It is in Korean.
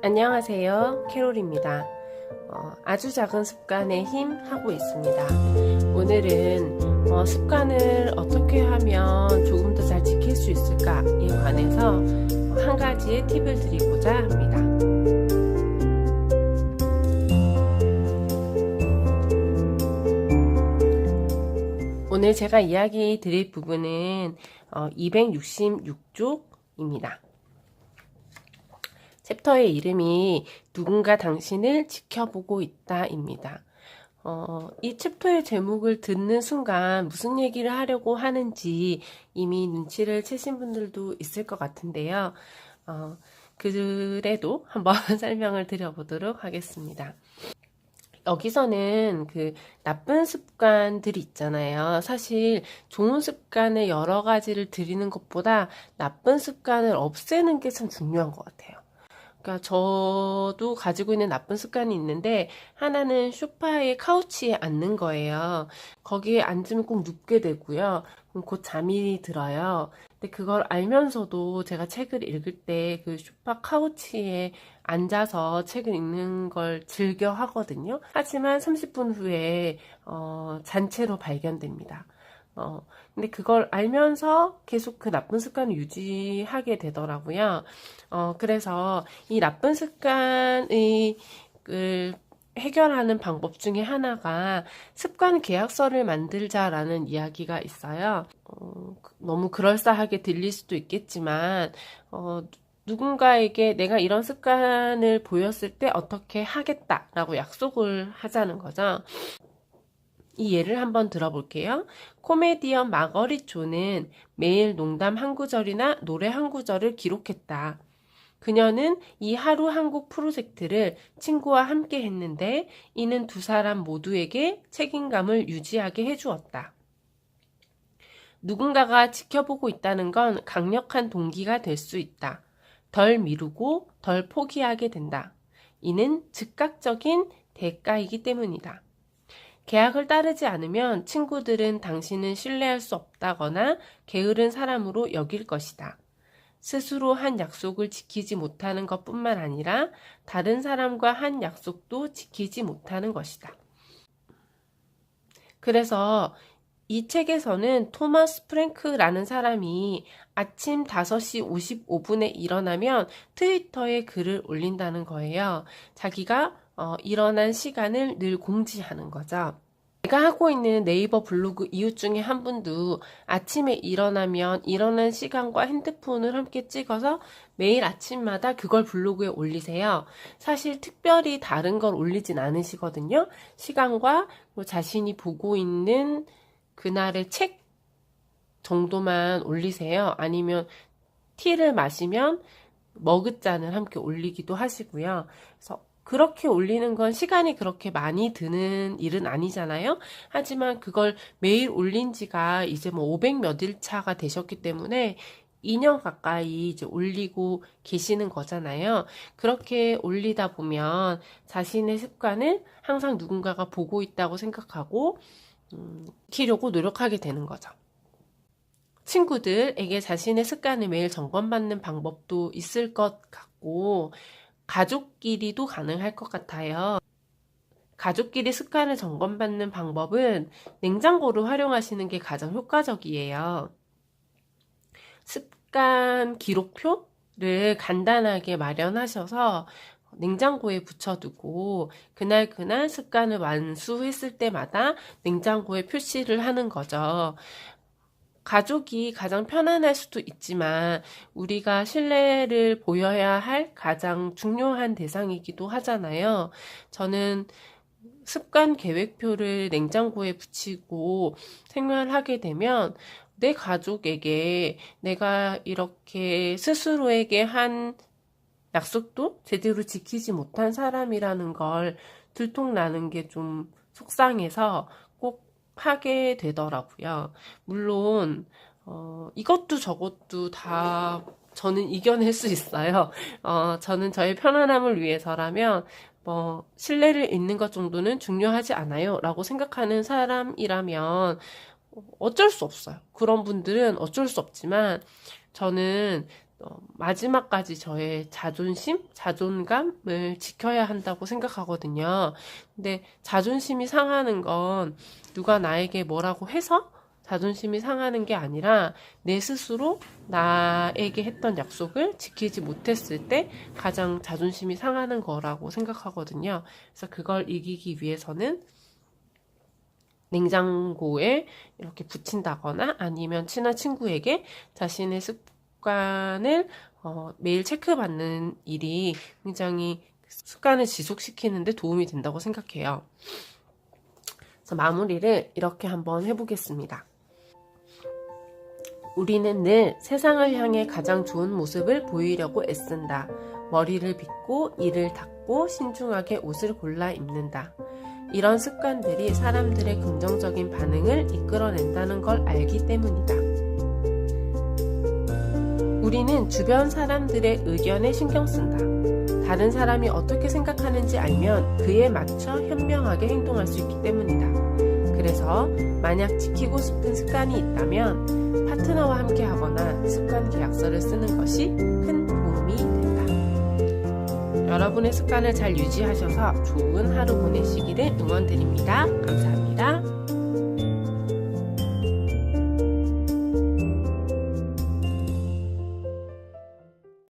안녕하세요, 캐롤입니다. 아주 작은 습관의 힘 하고 있습니다. 오늘은 습관을 어떻게 하면 조금 더 잘 지킬 수 있을까에 관해서 한 가지의 팁을 드리고자 합니다. 오늘 제가 이야기 드릴 부분은 266쪽입니다. 챕터의 이름이 누군가 당신을 지켜보고 있다입니다. 이 챕터의 제목을 듣는 순간 무슨 얘기를 하려고 하는지 이미 눈치를 채신 분들도 있을 것 같은데요. 그래도 한번 설명을 드려보도록 하겠습니다. 여기서는 그 나쁜 습관들이 있잖아요. 사실 좋은 습관을 여러 가지를 들이는 것보다 나쁜 습관을 없애는 게 참 중요한 것 같아요. 그러니까 저도 가지고 있는 나쁜 습관이 있는데 하나는 소파에 카우치에 앉는 거예요. 거기에 앉으면 꼭 눕게 되고요. 그럼 곧 잠이 들어요. 근데 그걸 알면서도 제가 책을 읽을 때 그 소파 카우치에 앉아서 책을 읽는 걸 즐겨 하거든요. 하지만 30분 후에 잔체로 발견됩니다. 근데 그걸 알면서 계속 그 나쁜 습관을 유지하게 되더라고요. 그래서 이 나쁜 습관을 해결하는 방법 중에 하나가 습관 계약서를 만들자라는 이야기가 있어요. 너무 그럴싸하게 들릴 수도 있겠지만, 누군가에게 내가 이런 습관을 보였을 때 어떻게 하겠다라고 약속을 하자는 거죠. 이 예를 한번 들어볼게요. 코미디언 마거릿 조는 매일 농담 한 구절이나 노래 한 구절을 기록했다. 그녀는 이 하루 한 곡 프로젝트를 친구와 함께 했는데 이는 두 사람 모두에게 책임감을 유지하게 해주었다. 누군가가 지켜보고 있다는 건 강력한 동기가 될 수 있다. 덜 미루고 덜 포기하게 된다. 이는 즉각적인 대가이기 때문이다. 계약을 따르지 않으면 친구들은 당신은 신뢰할 수 없다거나 게으른 사람으로 여길 것이다. 스스로 한 약속을 지키지 못하는 것뿐만 아니라 다른 사람과 한 약속도 지키지 못하는 것이다. 그래서 이 책에서는 토마스 프랭크라는 사람이 아침 5시 55분에 일어나면 트위터에 글을 올린다는 거예요. 자기가 일어난 시간을 늘 공지하는 거죠. 제가 하고 있는 네이버 블로그 이웃 중에 한 분도 아침에 일어나면 일어난 시간과 핸드폰을 함께 찍어서 매일 아침마다 그걸 블로그에 올리세요. 사실 특별히 다른 걸 올리진 않으시거든요. 시간과 자신이 보고 있는 그날의 책 정도만 올리세요. 아니면 티를 마시면 머그잔을 함께 올리기도 하시고요. 그래서 그렇게 올리는 건 시간이 그렇게 많이 드는 일은 아니잖아요. 하지만 그걸 매일 올린 지가 이제 500 몇 일 차가 되셨기 때문에 2년 가까이 이제 올리고 계시는 거잖아요. 그렇게 올리다 보면 자신의 습관을 항상 누군가가 보고 있다고 생각하고 지키려고 노력하게 되는 거죠. 친구들에게 자신의 습관을 매일 점검받는 방법도 있을 것 같고 가족끼리도 가능할 것 같아요. 가족끼리 습관을 점검받는 방법은 냉장고를 활용하시는 게 가장 효과적이에요. 습관 기록표를 간단하게 마련하셔서 냉장고에 붙여두고 그날 습관을 완수했을 때마다 냉장고에 표시를 하는 거죠. 가족이 가장 편안할 수도 있지만 우리가 신뢰를 보여야 할 가장 중요한 대상이기도 하잖아요. 저는 습관 계획표를 냉장고에 붙이고 생활하게 되면 내 가족에게 내가 이렇게 스스로에게 한 약속도 제대로 지키지 못한 사람이라는 걸 들통나는 게 좀 속상해서 꼭 하게 되더라고요. 물론 이것도 저것도 다 저는 이겨낼 수 있어요. 저는 저의 편안함을 위해서라면 신뢰를 잃는 것 정도는 중요하지 않아요 라고 생각하는 사람이라면 어쩔 수 없어요. 그런 분들은 어쩔 수 없지만 저는 마지막까지 저의 자존감을 지켜야 한다고 생각하거든요. 근데 자존심이 상하는 건 누가 나에게 뭐라고 해서 자존심이 상하는 게 아니라 내 스스로 나에게 했던 약속을 지키지 못했을 때 가장 자존심이 상하는 거라고 생각하거든요. 그래서 그걸 이기기 위해서는 냉장고에 이렇게 붙인다거나 아니면 친한 친구에게 자신의 습관을 매일 체크받는 일이 굉장히 습관을 지속시키는 데 도움이 된다고 생각해요. 그래서 마무리를 이렇게 한번 해보겠습니다. 우리는 늘 세상을 향해 가장 좋은 모습을 보이려고 애쓴다. 머리를 빗고 이를 닦고 신중하게 옷을 골라 입는다. 이런 습관들이 사람들의 긍정적인 반응을 이끌어낸다는 걸 알기 때문이다. 우리는 주변 사람들의 의견에 신경 쓴다. 다른 사람이 어떻게 생각하는지 알면 그에 맞춰 현명하게 행동할 수 있기 때문이다. 그래서 만약 지키고 싶은 습관이 있다면 파트너와 함께 하거나 습관 계약서를 쓰는 것이 큰 도움이 된다. 여러분의 습관을 잘 유지하셔서 좋은 하루 보내시기를 응원드립니다. 감사합니다.